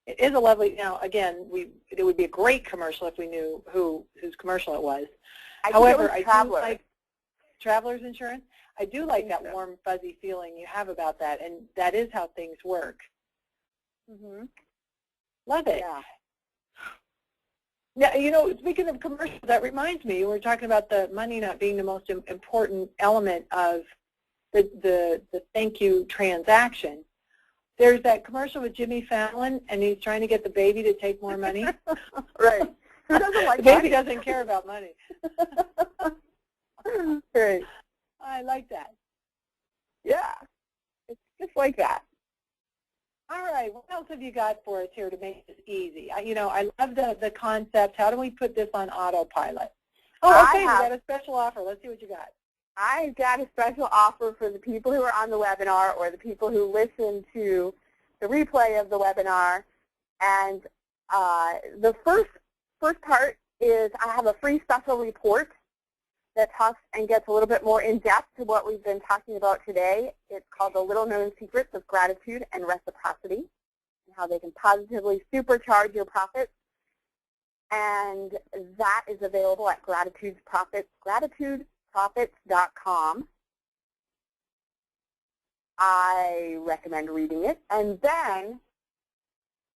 [SPEAKER 1] It is a lovely, again, it would be a great commercial if we knew whose commercial it was. However, I do like Travelers Insurance. I do like that warm, fuzzy feeling you have about that, and that is how things work.
[SPEAKER 2] Mm-hmm.
[SPEAKER 1] Love it.
[SPEAKER 2] Yeah.
[SPEAKER 1] Now, speaking of commercials, that reminds me, we were talking about the money not being the most important element of the thank you transaction. There's that commercial with Jimmy Fallon, and he's trying to get the baby to take more money.
[SPEAKER 2] Right. Who doesn't like
[SPEAKER 1] the baby
[SPEAKER 2] money?
[SPEAKER 1] doesn't care about money.
[SPEAKER 2] Right.
[SPEAKER 1] I like that.
[SPEAKER 2] Yeah. It's just like that.
[SPEAKER 1] All right. What else have you got for us here to make this easy? I love the concept. How do we put this on autopilot? Oh, okay. We got a special offer. Let's see what you got.
[SPEAKER 2] I've got a special offer for the people who are on the webinar or the people who listen to the replay of the webinar. And the first part is I have a free special report that talks and gets a little bit more in-depth to what we've been talking about today. It's called The Little Known Secrets of Gratitude and Reciprocity, and how they can positively supercharge your profits. And that is available at gratitudeprofits.com. I recommend reading it. And then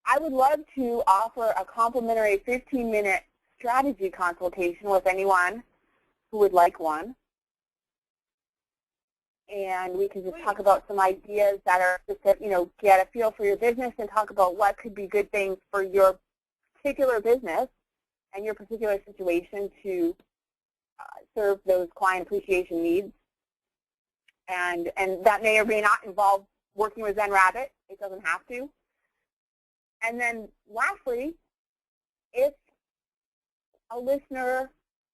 [SPEAKER 2] I would love to offer a complimentary 15-minute strategy consultation with anyone who would like one. And we can just talk about some ideas that are just to, get a feel for your business and talk about what could be good things for your particular business and your particular situation to serve those client appreciation needs. And that may or may not involve working with Zen Rabbit. It doesn't have to. And then lastly, if a listener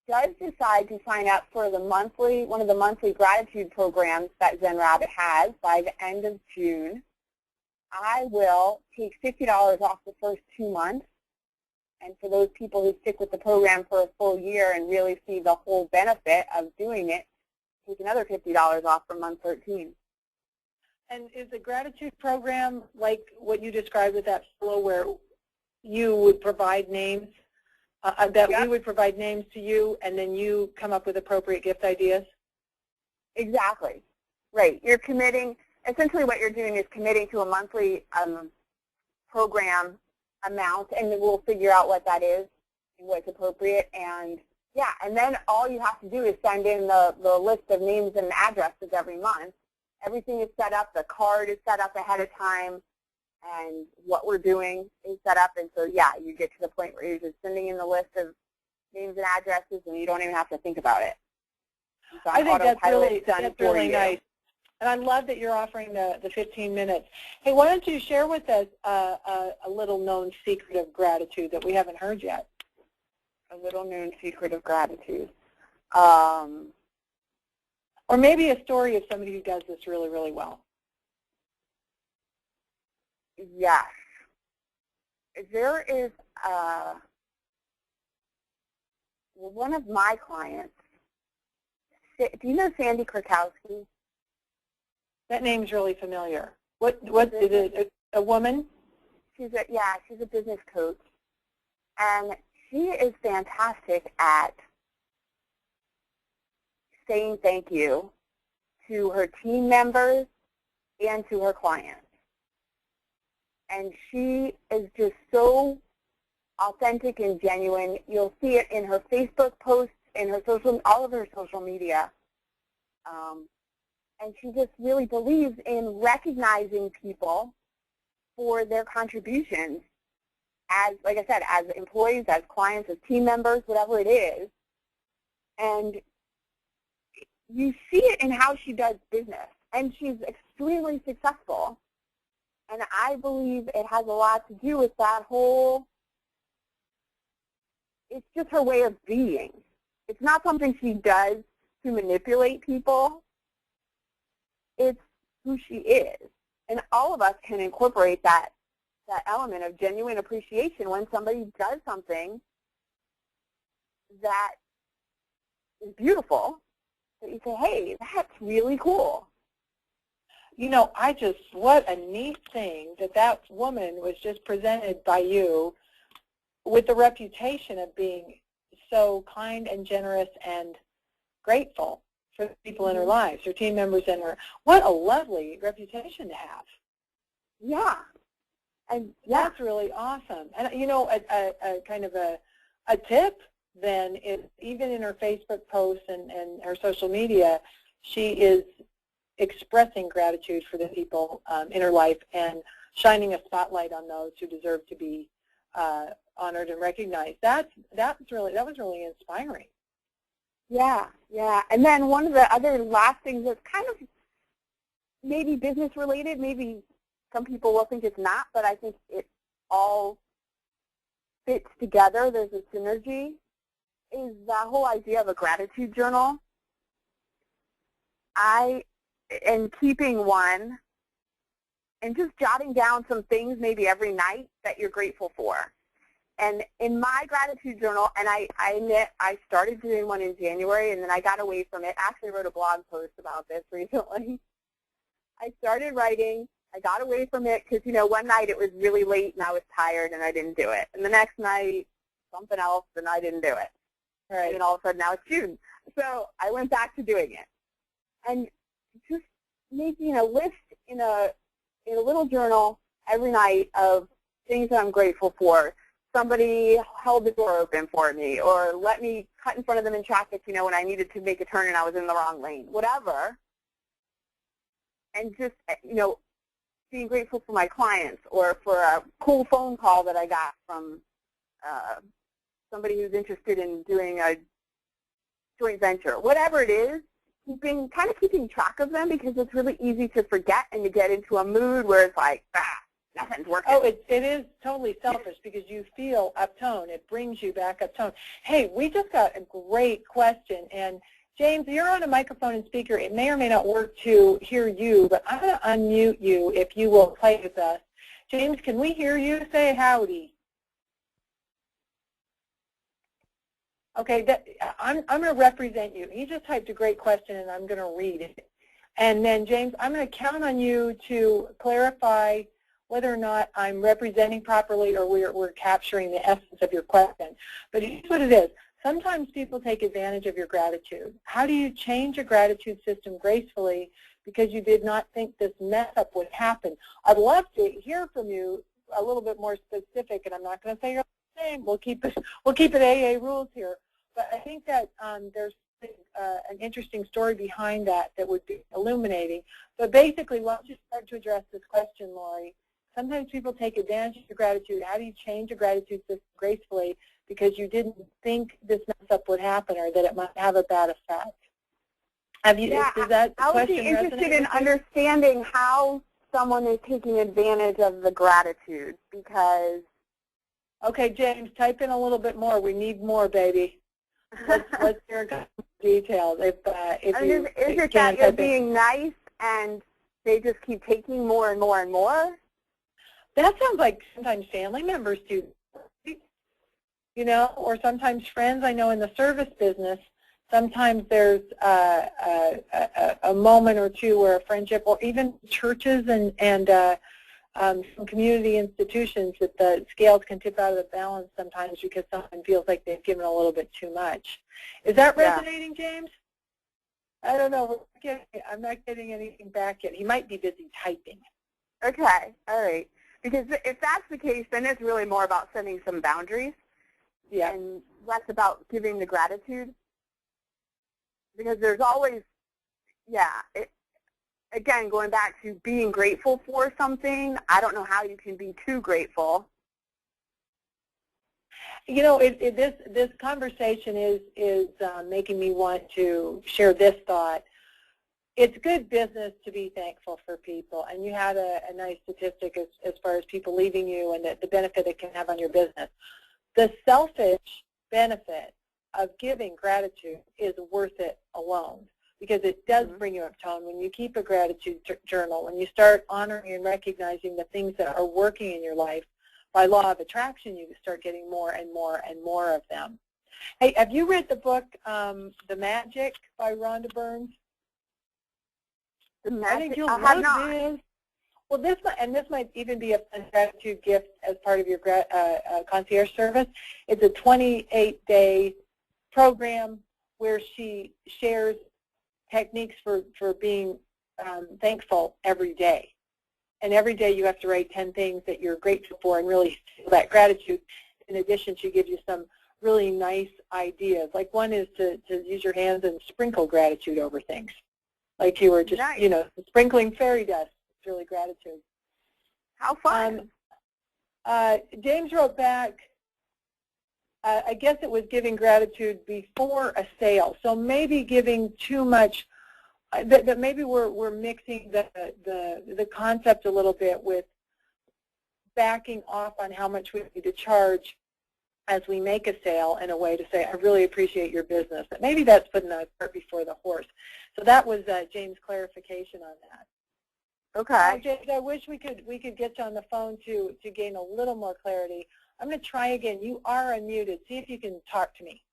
[SPEAKER 2] does decide to sign up for one of the monthly gratitude programs that Zen Rabbit has by the end of June, I will take $50 off the first 2 months. And for those people who stick with the program for a full year and really see the whole benefit of doing it, take another $50 off for month 13.
[SPEAKER 1] And is the gratitude program like what you described with that flow where you would provide names, we would provide names to you, and then you come up with appropriate gift ideas?
[SPEAKER 2] Exactly. Right. You're committing, essentially what you're doing is committing to a monthly program amount, and then we'll figure out what that is and what's appropriate. And yeah, and then all you have to do is send in the list of names and addresses every month. Everything is set up. The card is set up ahead of time, and what we're doing is set up. And so, yeah, you get to the point where you're just sending in the list of names and addresses, and you don't even have to think about it.
[SPEAKER 1] I think that's really nice. And I love that you're offering the 15 minutes. Hey, why don't you share with us a little known secret of gratitude that we haven't heard yet?
[SPEAKER 2] A little known secret of gratitude.
[SPEAKER 1] Or maybe a story of somebody who does this really, really well.
[SPEAKER 2] Yes. There is one of my clients. Do you know Sandy Krakowski?
[SPEAKER 1] That name's really familiar. What is it? A woman?
[SPEAKER 2] She's a business coach, and she is fantastic at saying thank you to her team members and to her clients. And she is just so authentic and genuine. You'll see it in her Facebook posts, in her all of her social media. And she just really believes in recognizing people for their contributions as, like I said, as employees, as clients, as team members, whatever it is. And you see it in how she does business. And she's extremely successful. And I believe it has a lot to do with that whole, it's just her way of being. It's not something she does to manipulate people. It's who she is. And all of us can incorporate that element of genuine appreciation when somebody does something that is beautiful, that you say, hey, that's really cool.
[SPEAKER 1] You know, what a neat thing that woman was just presented by you with the reputation of being so kind and generous and grateful for the people in her lives, her team members and her. What a lovely reputation to have.
[SPEAKER 2] Yeah. And
[SPEAKER 1] that's really awesome. And you know, a kind of a tip then is even in her Facebook posts and her social media, she is expressing gratitude for the people in her life and shining a spotlight on those who deserve to be honored and recognized. That was really inspiring.
[SPEAKER 2] Yeah, yeah. And then one of the other last things that's kind of maybe business related, maybe some people will think it's not, but I think it all fits together. There's a synergy, is that whole idea of a gratitude journal. And keeping one and just jotting down some things maybe every night that you're grateful for. And in my gratitude journal, and I admit I started doing one in January and then I got away from it. I actually wrote a blog post about this recently. I started writing. I got away from it because, you know, one night it was really late and I was tired and I didn't do it. And the next night, something else, and I didn't do it.
[SPEAKER 1] Right.
[SPEAKER 2] And then all of a sudden now it's June. So I went back to doing it. And just making a list in a little journal every night of things that I'm grateful for. Somebody held the door open for me, or let me cut in front of them in traffic, you know, when I needed to make a turn and I was in the wrong lane, whatever. And just, you know, being grateful for my clients or for a cool phone call that I got from somebody who's interested in doing a joint venture, whatever it is. Kind of keeping track of them, because it's really easy to forget and to get into a mood where it's like, nothing's working.
[SPEAKER 1] Oh, it is totally selfish because you feel uptone. It brings you back uptone. Hey, we just got a great question. And James, you're on a microphone and speaker. It may or may not work to hear you, but I'm going to unmute you if you will play with us. James, can we hear you? Say howdy. Okay, I'm going to represent you. He just typed a great question, and I'm going to read it. And then, James, I'm going to count on you to clarify whether or not I'm representing properly or we're capturing the essence of your question. But here's what it is. Sometimes people take advantage of your gratitude. How do you change your gratitude system gracefully because you did not think this mess up would happen? I'd love to hear from you a little bit more specific, and I'm not going to say your name. We'll keep it AA rules here. But I think that there's an interesting story behind that would be illuminating. But basically, why don't you start to address this question, Lori? sometimes people take advantage of gratitude. How do you change a gratitude system gracefully because you didn't think this mess up would happen or that it might have a bad effect? Have you,
[SPEAKER 2] Yeah,
[SPEAKER 1] does that
[SPEAKER 2] I would be interested in understanding how someone is taking advantage of the gratitude because...
[SPEAKER 1] Okay, James, type in a little bit more. We need more, baby. Let's hear a couple details. Is
[SPEAKER 2] it that you're being nice and they just keep taking more and more and more?
[SPEAKER 1] That sounds like sometimes family members do, you know, or sometimes friends. I know in the service business, sometimes there's a moment or two where a friendship, or even churches and some community institutions, that the scales can tip out of the balance sometimes because someone feels like they've given a little bit too much. Is that resonating, James? I don't know. I'm not getting anything back yet. He might be busy typing.
[SPEAKER 2] Okay. All right. Because if that's the case, then it's really more about setting some boundaries and less about giving the gratitude. Because there's always, again, going back to being grateful for something, I don't know how you can be too grateful.
[SPEAKER 1] You know, this conversation is making me want to share this thought. It's good business to be thankful for people, and you had a nice statistic as far as people leaving you and the benefit it can have on your business. The selfish benefit of giving gratitude is worth it alone, because it does bring you up tone. When you keep a gratitude journal, when you start honoring and recognizing the things that are working in your life, by law of attraction, you start getting more and more and more of them. Hey, have you read the book, The Magic by Rhonda Burns? I think you'll love this. Well, this might even be a gratitude gift as part of your concierge service. It's a 28-day program where she shares techniques for being thankful every day. And every day you have to write 10 things that you're grateful for and really feel that gratitude. In addition, she gives you some really nice ideas. Like one is to use your hands and sprinkle gratitude over things. Like you were just, you know, sprinkling fairy dust. It's really gratitude.
[SPEAKER 2] How fun.
[SPEAKER 1] James wrote back, I guess it was giving gratitude before a sale. So maybe giving too much, that maybe we're mixing the concept a little bit with backing off on how much we need to charge as we make a sale, in a way to say, I really appreciate your business. But maybe that's putting the cart before the horse. So that was James' clarification on that.
[SPEAKER 2] Okay.
[SPEAKER 1] James, I wish we could get you on the phone to gain a little more clarity. I'm going to try again. You are unmuted. See if you can talk to me.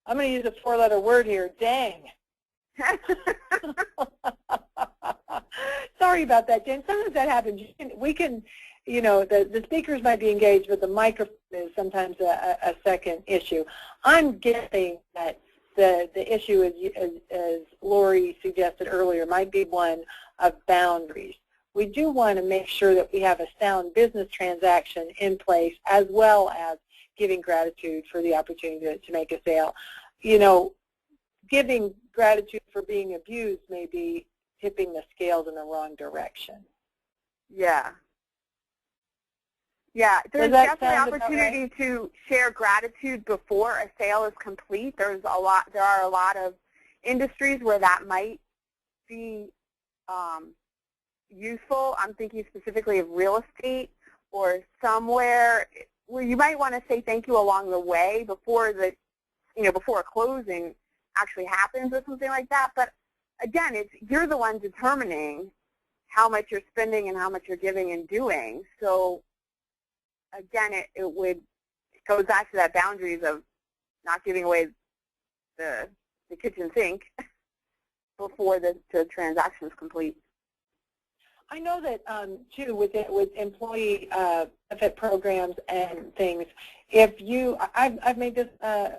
[SPEAKER 1] I'm going to use a four-letter word here. Dang. Sorry about that, James. Sometimes that happens. We can, you know, the speakers might be engaged, but the microphone is sometimes a second issue. I'm guessing that the issue, as Lori suggested earlier, might be one of boundaries. We do want to make sure that we have a sound business transaction in place, as well as giving gratitude for the opportunity to make a sale. You know, giving gratitude for being abused may be tipping the scales in the wrong direction.
[SPEAKER 2] Yeah. Yeah, there's definitely opportunity to share gratitude before a sale is complete. There are a lot of industries where that might be useful. I'm thinking specifically of real estate, or somewhere where you might want to say thank you along the way before before a closing actually happens or something like that. But again, you're the one determining how much you're spending and how much you're giving and doing. So again, it goes back to that boundaries of not giving away the kitchen sink before the transaction is complete.
[SPEAKER 1] I know that too, with employee benefit programs and things. I've made this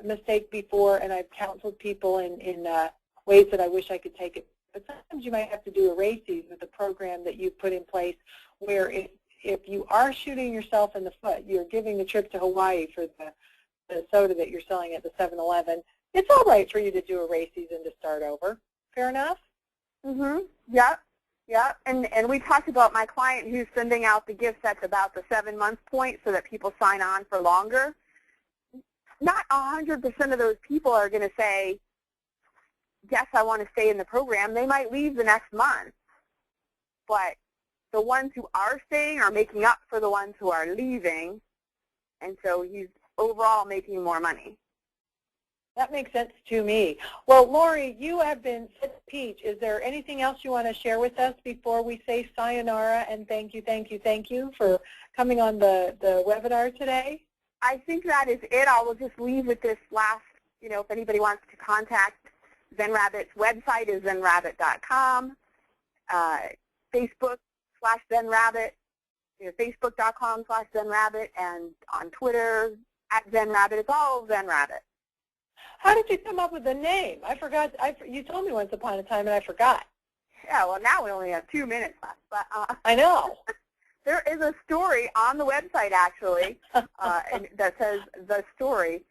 [SPEAKER 1] mistake before, and I've counseled people in ways that I wish I could take it. But sometimes you might have to do a races with a program that you've put in place, where if you are shooting yourself in the foot, you're giving the trip to Hawaii for the soda that you're selling at the 7-Eleven. It's all right for you to do a races and to start over. Fair enough?
[SPEAKER 2] Yep. Yep. And we talked about my client who's sending out the gifts at about the 7-month point so that people sign on for longer. Not 100% of those people are going to say, yes, I want to stay in the program. They might leave the next month. But the ones who are staying are making up for the ones who are leaving. And so he's overall making more money.
[SPEAKER 1] That makes sense to me. Well, Lori, you have been such a peach. Is there anything else you want to share with us before we say sayonara and thank you for coming on the webinar today?
[SPEAKER 2] I think that is it. I will just leave with this last, if anybody wants to contact ZenRabbit's website is zenrabbit.com, Facebook/ZenRabbit, Facebook.com/ZenRabbit, and on Twitter @ZenRabbit. It's all ZenRabbit.
[SPEAKER 1] How did you come up with the name? I forgot. You told me once upon a time, and I forgot.
[SPEAKER 2] Yeah, well, now we only have 2 minutes left. But
[SPEAKER 1] I know.
[SPEAKER 2] There is a story on the website, actually, that says the story,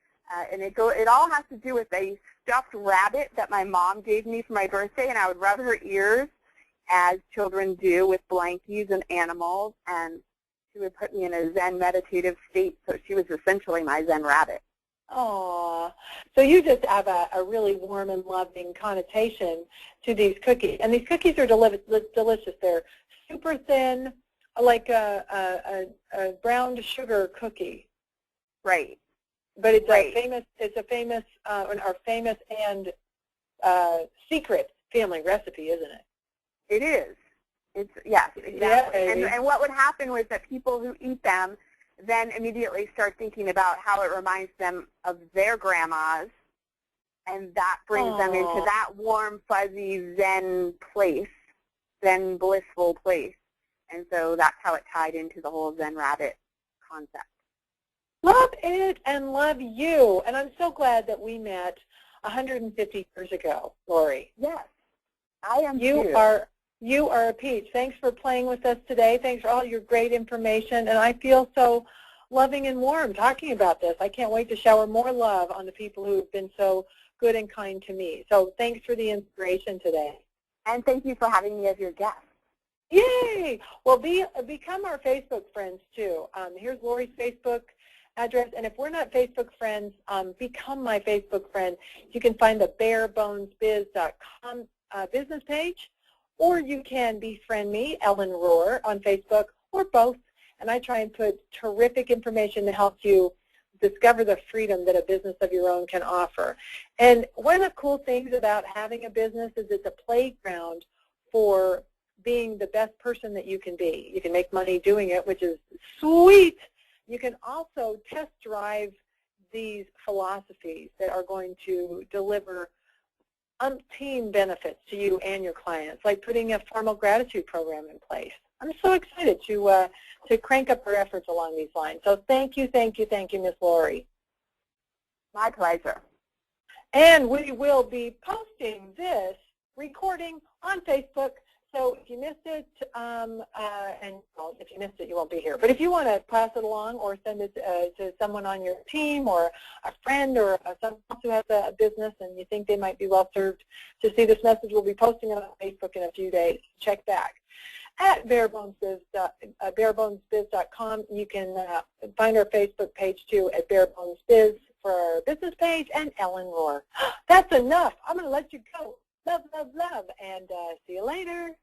[SPEAKER 2] and it all has to do with a stuffed rabbit that my mom gave me for my birthday, and I would rub her ears, as children do with blankies and animals, and she would put me in a Zen meditative state, so she was essentially my Zen rabbit.
[SPEAKER 1] Aw, so you just have a really warm and loving connotation to these cookies. And these cookies are delicious. They're super thin, like a brown sugar cookie.
[SPEAKER 2] Right.
[SPEAKER 1] But it's a famous and secret family recipe, isn't it?
[SPEAKER 2] It is. Yes, exactly. Yeah, and what would happen was that people who eat them then immediately start thinking about how it reminds them of their grandmas, and that brings them into that warm, fuzzy Zen place, Zen blissful place. And so that's how it tied into the whole Zen rabbit concept.
[SPEAKER 1] Love it and love you. And I'm so glad that we met 150 years ago, Lori.
[SPEAKER 2] Yes, I am
[SPEAKER 1] too. You are a peach. Thanks for playing with us today. Thanks for all your great information. And I feel so loving and warm talking about this. I can't wait to shower more love on the people who have been so good and kind to me. So thanks for the inspiration today.
[SPEAKER 2] And thank you for having me as your guest.
[SPEAKER 1] Yay! Well, become our Facebook friends, too. Here's Lori's Facebook address. And if we're not Facebook friends, become my Facebook friend. You can find the barebonesbiz.com business page, or you can befriend me, Ellen Rohr, on Facebook, or both. And I try and put terrific information to help you discover the freedom that a business of your own can offer. And one of the cool things about having a business is it's a playground for being the best person that you can be. You can make money doing it, which is sweet. You can also test drive these philosophies that are going to deliver umpteen benefits to you and your clients, like putting a formal gratitude program in place. I'm so excited to crank up our efforts along these lines. So thank you, Ms. Lori.
[SPEAKER 2] My pleasure.
[SPEAKER 1] And we will be posting this recording on Facebook. So if you missed it, if you missed it, you won't be here. But if you want to pass it along or send it to someone on your team or a friend or someone else who has a business and you think they might be well served to see this message, we'll be posting it on Facebook in a few days. Check back. At barebonesbiz.com, you can find our Facebook page, too, at barebonesbiz for our business page, and Ellen Rohr. That's enough. I'm going to let you go. Love, love, love, and see you later.